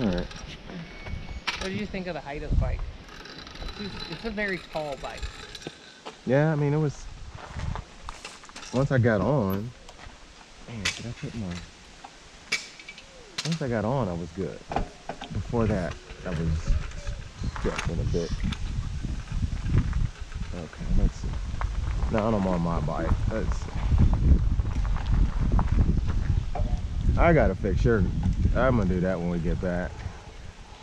All right. What did you think of the height of the bike? It's a very tall bike. Yeah, I mean, it was, once I got on, man, did I put my, once I got on, I was good. Before that, I was stretching a bit. Okay, let's see. Now I'm on my bike. Let's see. I gotta fix your, I'm gonna do that when we get back.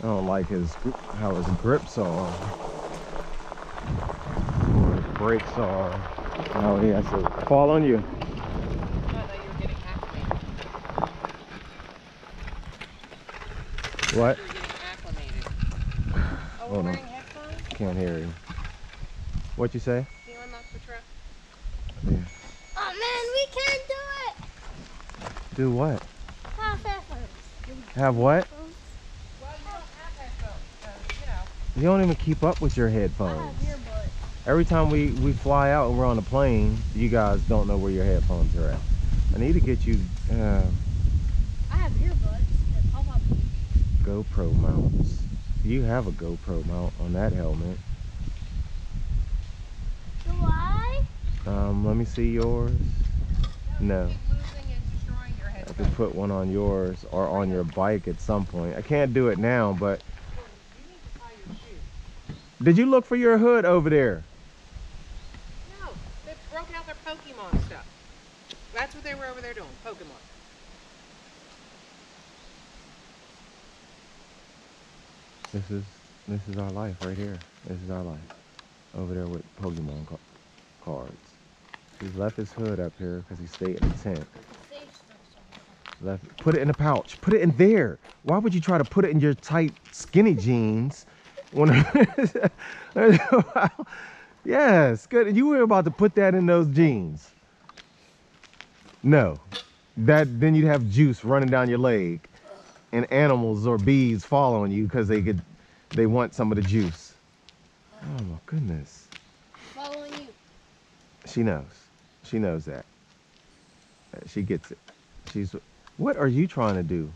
I don't like how his grips are. Or his brakes are. How he has to fall on you. I thought you were getting acclimated. What? You were getting acclimated. Oh, Hold we're on. wearing headphones? Can't hear you. What you say? Can you unlock the truck? Yeah. Oh man, we can't do it! Do what? Have headphones. Have what? Well, you don't have headphones, so, you know. You don't even keep up with your I headphones. have earbuds. Every time we fly out and we're on a plane, you guys don't know where your headphones are at. I need to get you I have earbuds that pop up. GoPro mounts. You have a GoPro mount on that helmet. Do I? Let me see yours. No. Keep losing and destroying your I have to headphones. put one on yours or on your bike at some point. I can't do it now, but You need to tie your shoe. did you look for your hood over there? No, they broke out their Pokemon stuff. That's what they were over there doing, Pokemon. This is our life right here. This is our life. Over there with Pokemon cards. He's left his hood up here because he stayed in the tent. Put it in a pouch. Put it in there. Why would you try to put it in your tight, skinny jeans? When yes, good. You were about to put that in those jeans. No, then you'd have juice running down your leg, and animals or bees following you because they want some of the juice. Oh my goodness. Following you. She knows. She knows that. She gets it. What are you trying to do?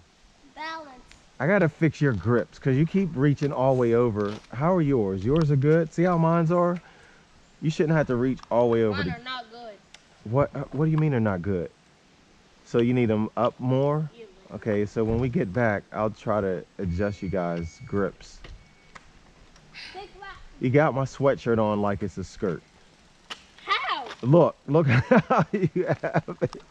Balance. I gotta fix your grips because you keep reaching all the way over. How are yours? Yours are good. See how mine's are? You shouldn't have to reach all the way over. Mine are not good. What do you mean they're not good? So you need them up more? Yeah. Okay, so when we get back, I'll try to adjust you guys' grips. You got my sweatshirt on like it's a skirt. How? Look how you have it.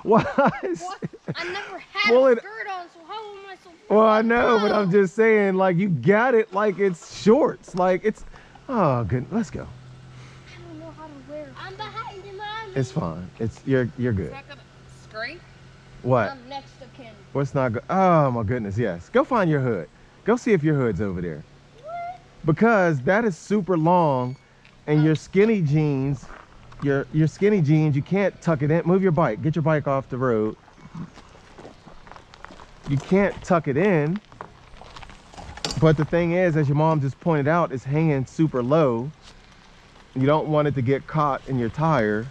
Why? What? I never had Well, a it- skirt on, so how am I supposed to? Well, I know, but I'm just saying, like, you got it like it's shorts. Like, it's, oh, good. Let's go. I don't know how to wear it. I'm behind you, Mom. It's fine. You're It's good. not gonna scrape. What? I'm next to Ken. What's not good? Oh, my goodness, yes. Go find your hood. Go see if your hood's over there. What? Because that is super long, and your skinny jeans, your skinny jeans, you can't tuck it in. Move your bike. Get your bike off the road. You can't tuck it in. But the thing is, as your mom just pointed out, it's hanging super low. You don't want it to get caught in your tire.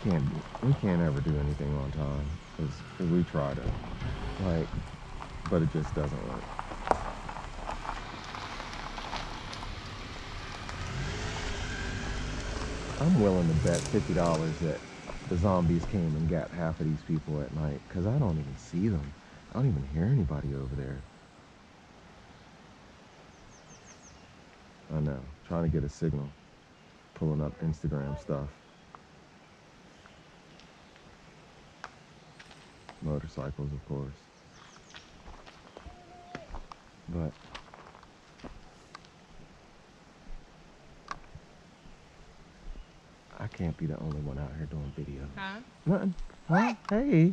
We can't ever do anything on time because we try to, like, but it just doesn't work. I'm willing to bet $50 that the zombies came and got half of these people at night because I don't even see them. I don't even hear anybody over there. I know, trying to get a signal, pulling up Instagram stuff. Motorcycles, of course. But I can't be the only one out here doing video. Huh? Nothing. Huh? Hey,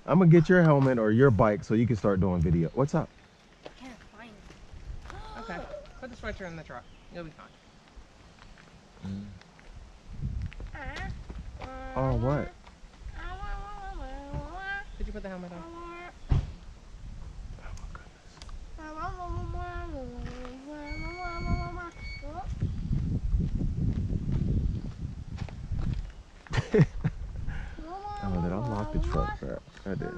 I'm gonna get your helmet or your bike so you can start doing video. What's up? I can't find it. Okay. Put the sweatshirt in the truck. You'll be fine. Oh, what? Did you put the helmet on? Oh my goodness. Oh, did I lock the Fuck that. I did.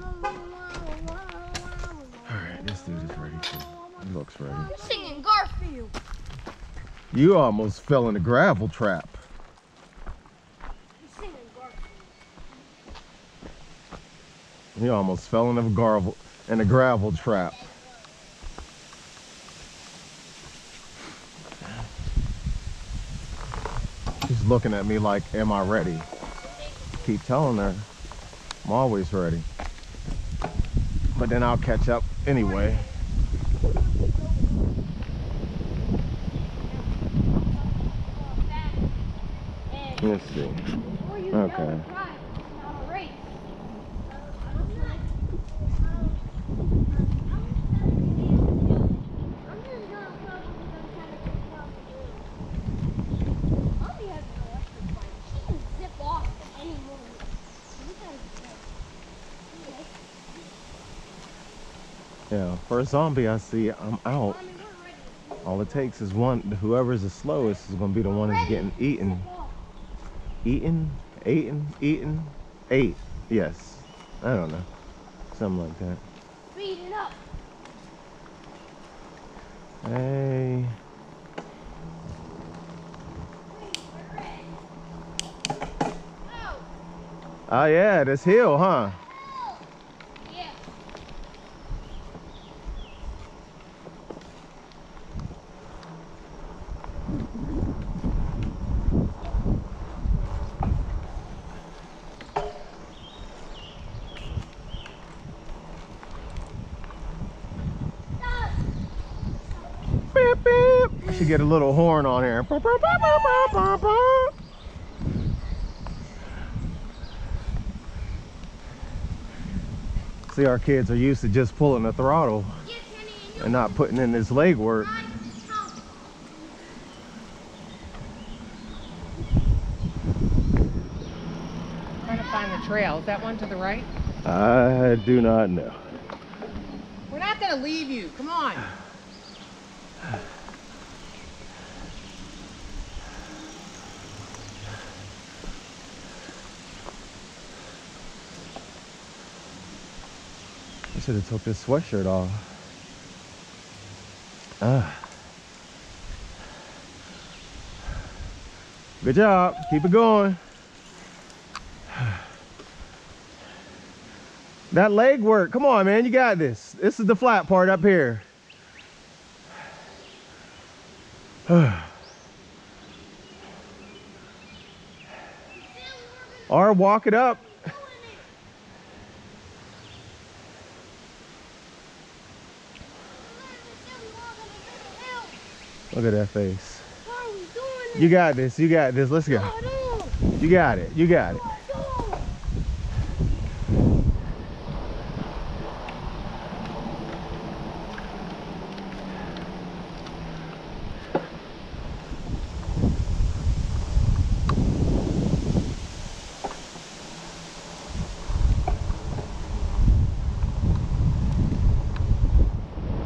Alright, this dude is ready too. He looks ready. I'm singing Garfield. You almost fell in the gravel trap. I'm singing Garfield. You almost fell in a gravel trap. She's looking at me like, am I ready? Keep telling her, I'm always ready. But then I'll catch up anyway. Let's see. Okay. Yeah, for a zombie I see, I'm out. All it takes is one, whoever's the slowest is gonna be the one that's getting eaten. Eaten? Ate. Yes. I don't know. Something like that. Speed it up. Hey. Oh yeah, this hill, huh? Yeah. Beep, beep. I should get a little horn on here. See, our kids are used to just pulling the throttle and not putting in this leg work. Trying to find the trail. Is that one to the right? I do not know. We're not going to leave you. Come on. I should have took this sweatshirt off. Good job. Keep it going. That leg work. Come on, man. You got this. This is the flat part up here. Or walk it up. Look at that face. You got this. You got this. Let's go. You got it. You got it.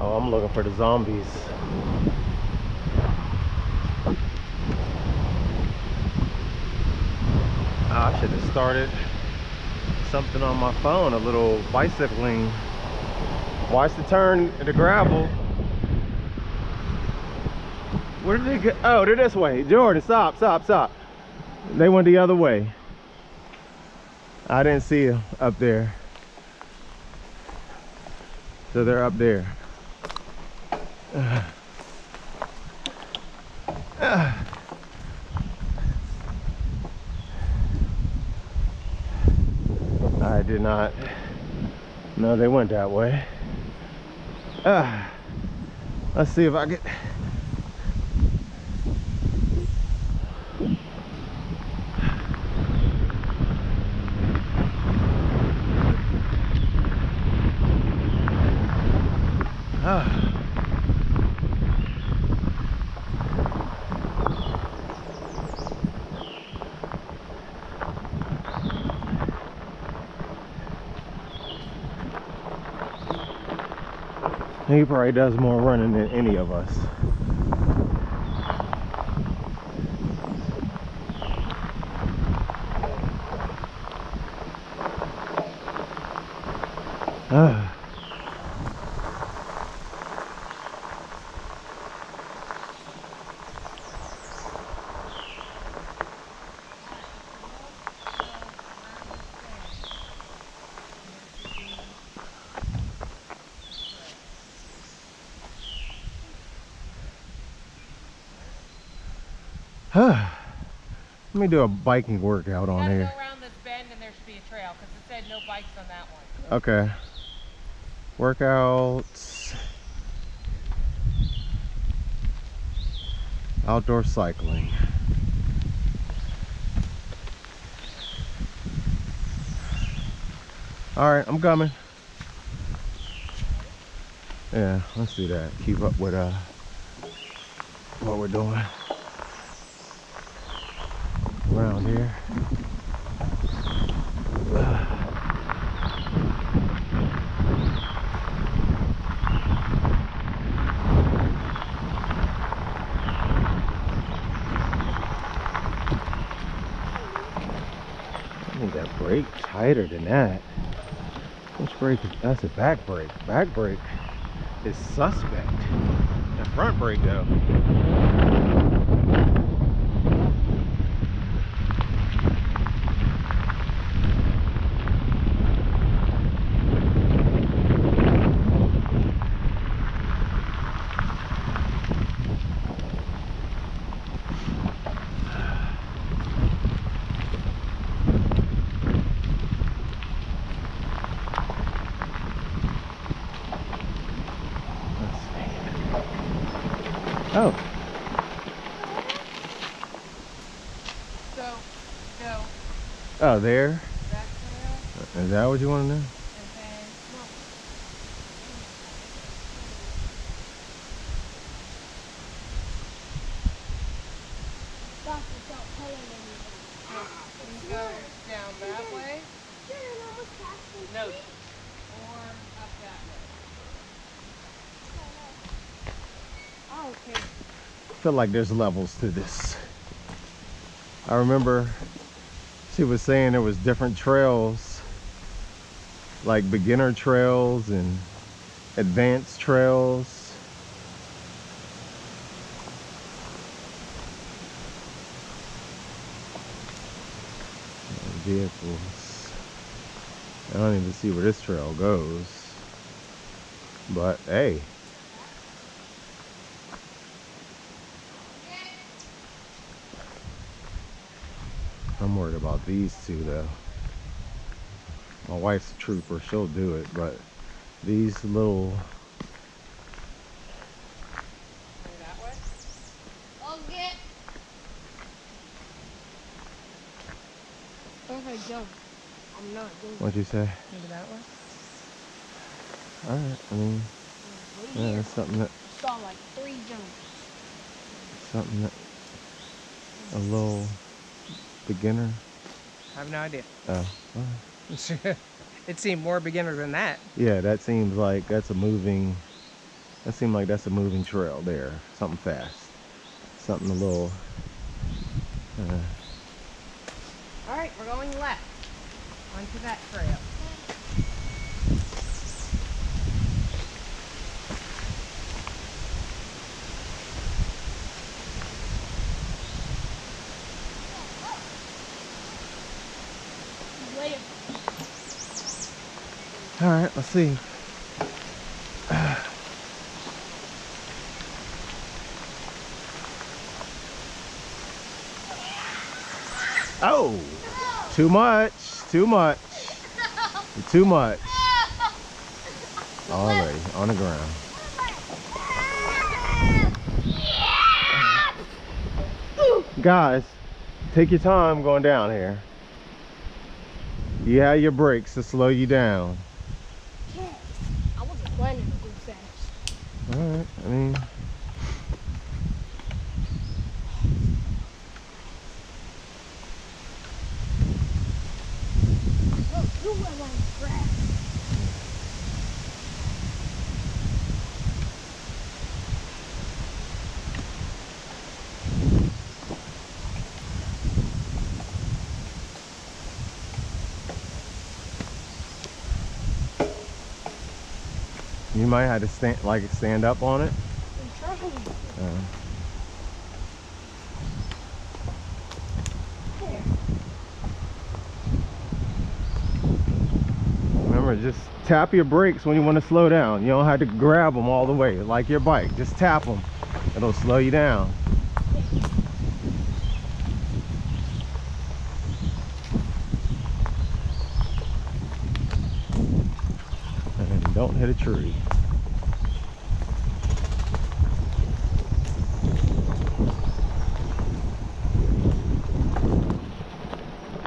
Oh, I'm looking for the zombies. I should have started something on my phone, a little bicycling. Watch the turn, the gravel. Where did they go? Oh, they're this way. Jordan, stop, stop, stop. They went the other way. I didn't see them up there. So they're up there. I did not. No, they went that way. Let's see if I get. He probably does more running than any of us. Ah. Let me do a biking workout on Gotta here. go around this bend and there should be a trail because it said no bikes on that one. Okay. Workouts. Outdoor cycling. All right, I'm coming. Yeah, let's do that. Keep up with what we're doing around here. I need that brake tighter than that. Which brake is, that's a back brake. Back brake is suspect. The front brake though. Oh, So, go oh, there. that trail Is that what you want to know? and then Doctor, stop pulling anything. you go down that way. No, or up that way. Oh, okay. I feel like there's levels to this. I remember she was saying there was different trails, like beginner trails and advanced trails. And vehicles. I don't even see where this trail goes. But hey. I'm worried about these two though. My wife's a trooper, she'll do it, but these little, Go that way. Okay. Okay, jump. I'm not doing what'd you say? Maybe that way. Alright, I mean, yeah, that's something that, I saw like 3 jumps. something that, a little beginner. I have no idea. Oh, alright. It seemed more beginner than that. Yeah, that seems like that's a moving, that seemed like that's a moving trail there. Something fast. Something a little, All right, we're going left onto that trail. Later. alright, let's see. Oh, too much, too much, too much. Already on the ground. Guys, take your time going down here. You have your brakes to slow you down. I wasn't planning to go fast. Alright, I mean, Look, you went on grass. You might have to stand up on it. I'm trying. There. Remember, just tap your brakes when you want to slow down. You don't have to grab them all the way like your bike. Just tap them. It'll slow you down. And don't hit a tree.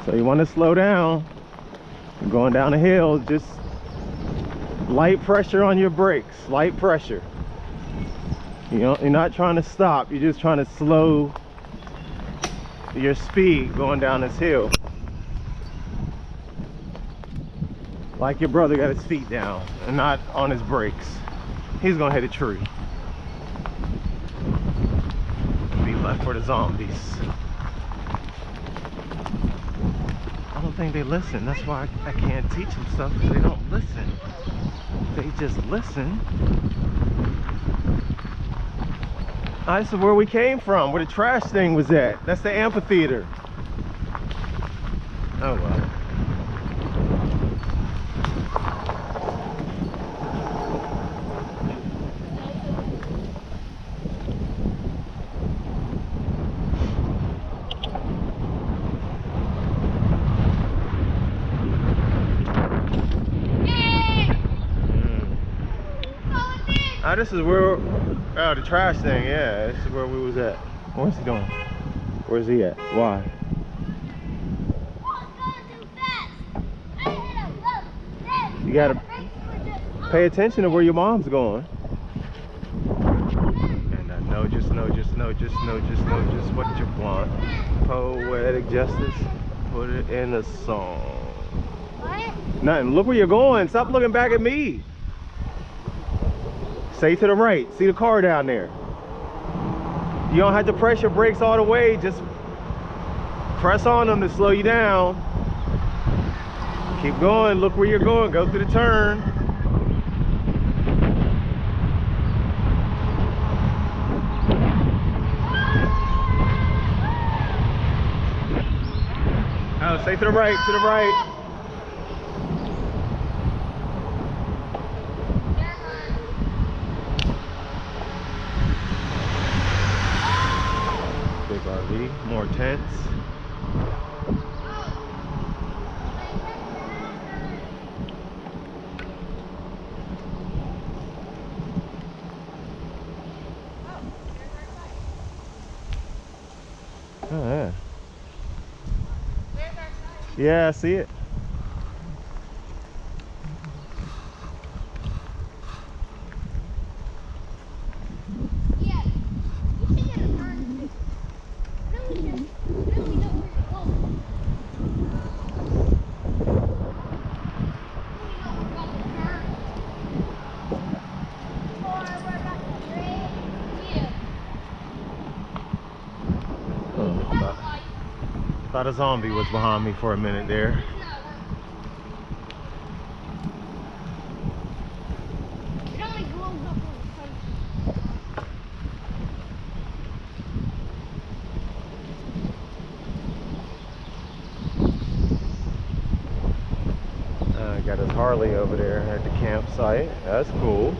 So you want to slow down. You're going down a hill, just light pressure on your brakes, light pressure. You're not trying to stop, you're just trying to slow your speed going down this hill. Like your brother got his feet down and not on his brakes. He's gonna hit a tree and be left for the zombies. I don't think they listen. That's why I can't teach them stuff, because they don't listen. They just listen. This is where we came from, where the trash thing was at. That's the amphitheater. Oh well. This is where, the trash thing, yeah, this is where we was at. What's he doing? Where's he at? Why? You gotta pay attention to where your mom's going. And I know, just what you want. Poetic justice, put it in a song. What? Nothing, look where you're going, stop looking back at me. Stay to the right. See the car down there. You don't have to press your brakes all the way. Just press on them to slow you down. Keep going. Look where you're going. Go through the turn. Oh, stay to the right. To the right. RV, more tents. Oh yeah. Yeah, I see it. Thought a zombie was behind me for a minute there. It only glows up on Got his Harley over there at the campsite. That's cool.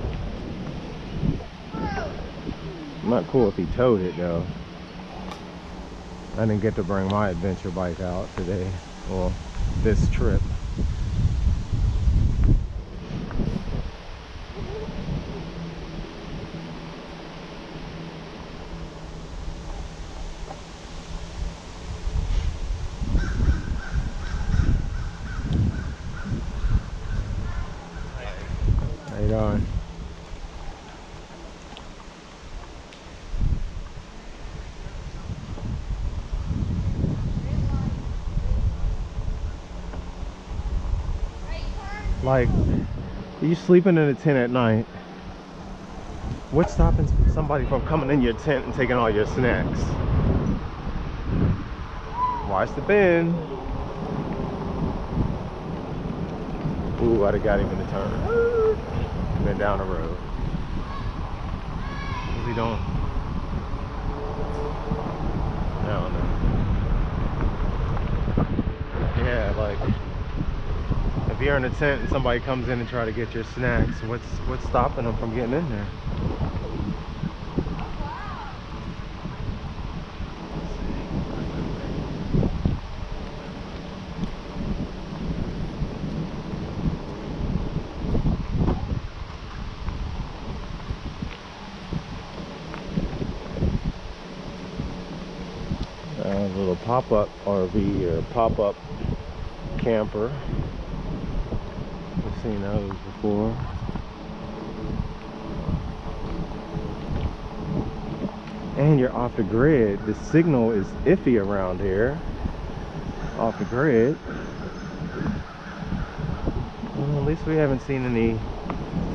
Not cool if he towed it though. I didn't get to bring my adventure bike out today. Well, this trip. How you doing? Like, you sleeping in a tent at night. What's stopping somebody from coming in your tent and taking all your snacks? Watch the bend. Ooh, I'd have got him in the turn. and then down the road. What's he doing? I don't know. Yeah, like if you're in a tent and somebody comes in and try to get your snacks, what's stopping them from getting in there? A little pop-up RV or pop-up camper. I've seen those before. And you're off the grid. The signal is iffy around here. Off the grid. Well, at least we haven't seen any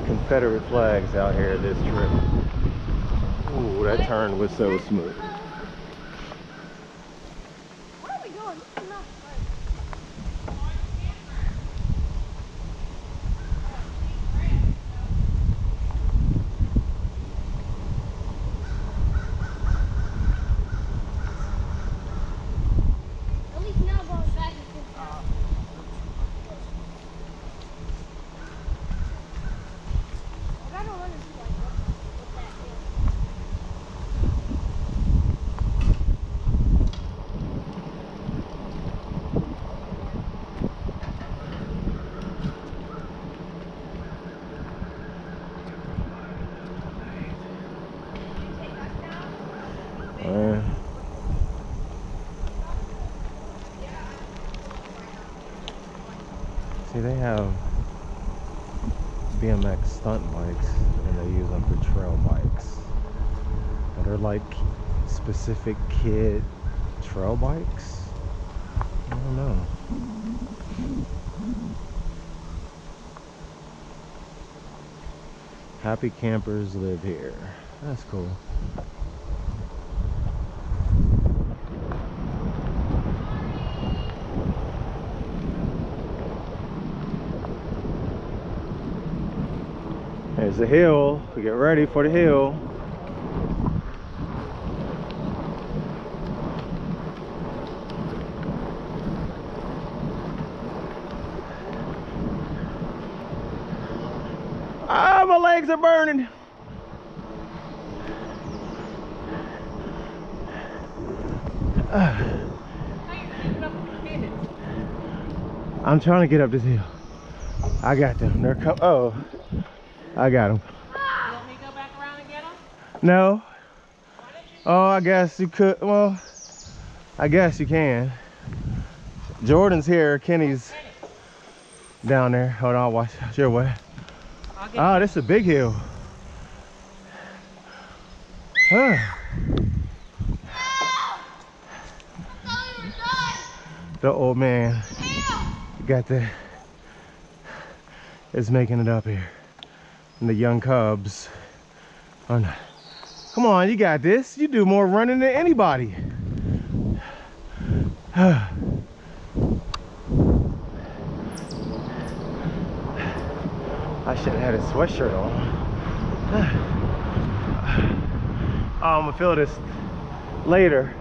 Confederate flags out here this trip. Ooh, that turn was so smooth. Where are we going? This is not fun. At least now going back and forth. I don't want to see like what that is. See, they have BMX stunt bikes and they use them for trail bikes. But they're like specific kid trail bikes. I don't know. Happy campers live here. That's cool. There's the hill. We get ready for the hill. Ah, my legs are burning. I'm trying to get up this hill. I got them. They're coming. Oh, I got them. You want me to go back around and get them? No. Oh, I guess you could. Well, I guess you can. Jordan's here. Kenny's down there. Hold on, watch your way. Oh, this is a big hill. Huh. The old man got the is making it up here. And the young cubs are not. Come on, you got this. You do more running than anybody. I should have had a sweatshirt on. Oh, I'm gonna feel this later.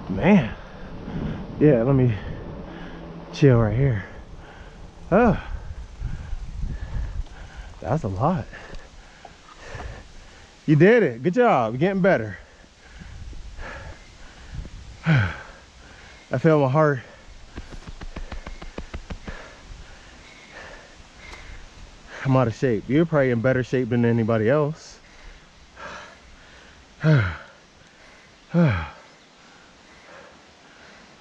Man. Yeah, let me chill right here. Oh, that's a lot. You did it. Good job. You're getting better. I feel my heart. I'm out of shape. You're probably in better shape than anybody else.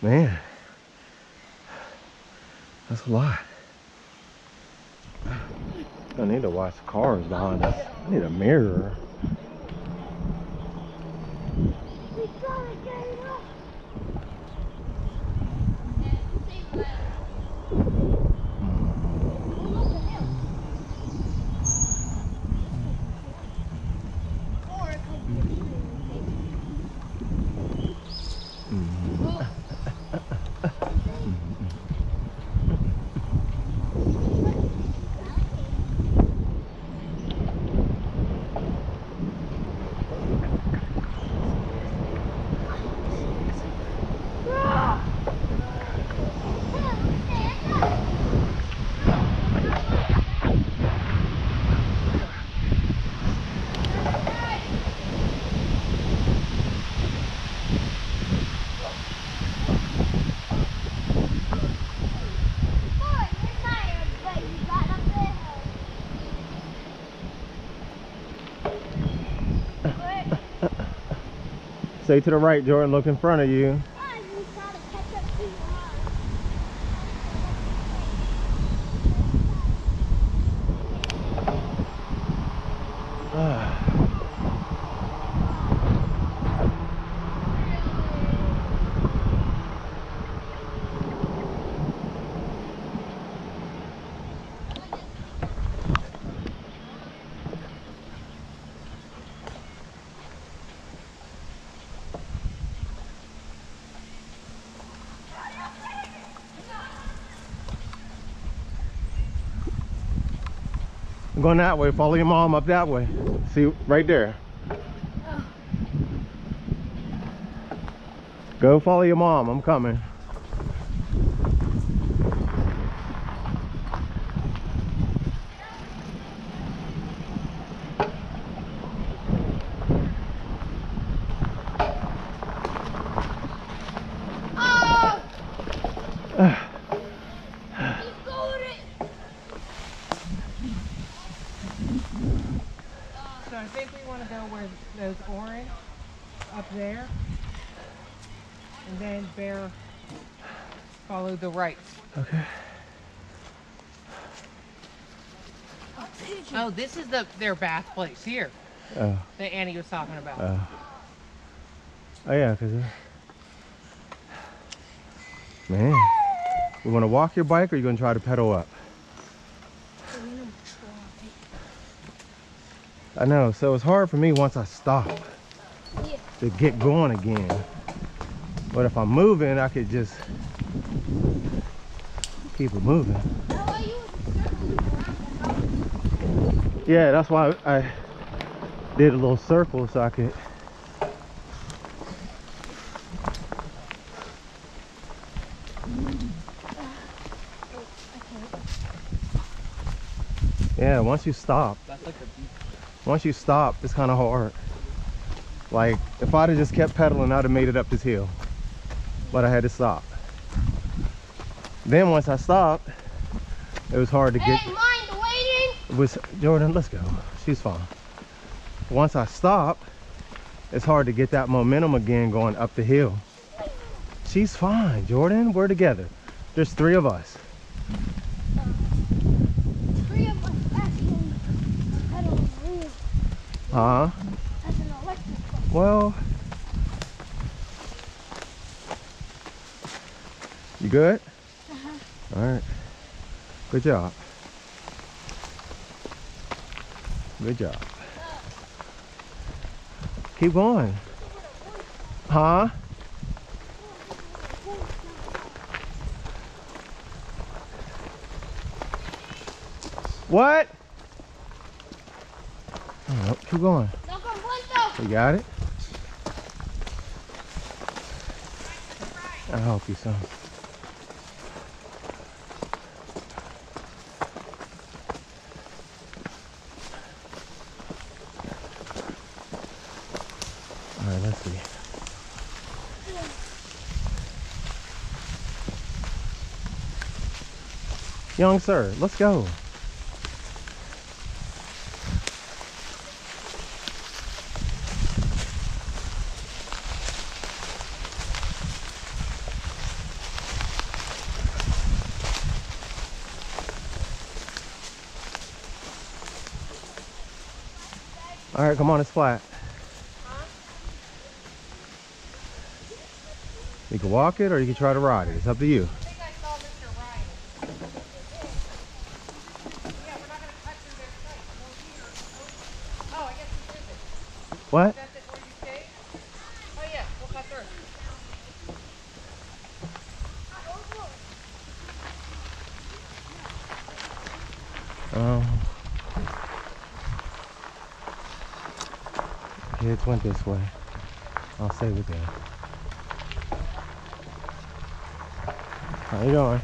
Man, that's a lot. I need to watch the cars behind us. I need a mirror. Stay to the right, Jordan. Look in front of you. I'm going that way. Follow your mom up that way. See, right there. Go follow your mom. I'm coming. So I think we want to go where those orange up there, and then bear follow the right. Okay. Oh, this is their bath place here Oh. that Annie was talking about. Oh yeah, cause man, you want to walk your bike or you gonna try to pedal up? I know, so it's hard for me once I stop to get going again. But if I'm moving, I could just keep it moving. Yeah, that's why I did a little circle so I could. Yeah, once you stop. That's like the beach. Once you stop, it's kind of hard. Like, if I'd have just kept pedaling, I'd have made it up this hill. But I had to stop. Then once I stopped, it was hard to get. Hey, mind waiting? It was, Jordan, let's go. She's fine. Once I stop, it's hard to get that momentum again going up the hill. She's fine, Jordan. We're together. There's 3 of us. 3 of us actually pedal wheel. Huh? That's an electric one. Well, you good? All right. Good job. Good job. Keep going. Huh? What? Oh, keep going. No complaint. You got it? I'll help you some. All right, let's see. Young sir, let's go. All right, come on, it's flat. You can walk it or you can try to ride it. It's up to you. I think I saw Mr. Ryan. Yeah, we're not going to cut through their site. No here. Oh, I guess this is it. What? That's it where you stay? Oh yeah, we'll cut through. Kids went this way. I'll stay with them. How you going?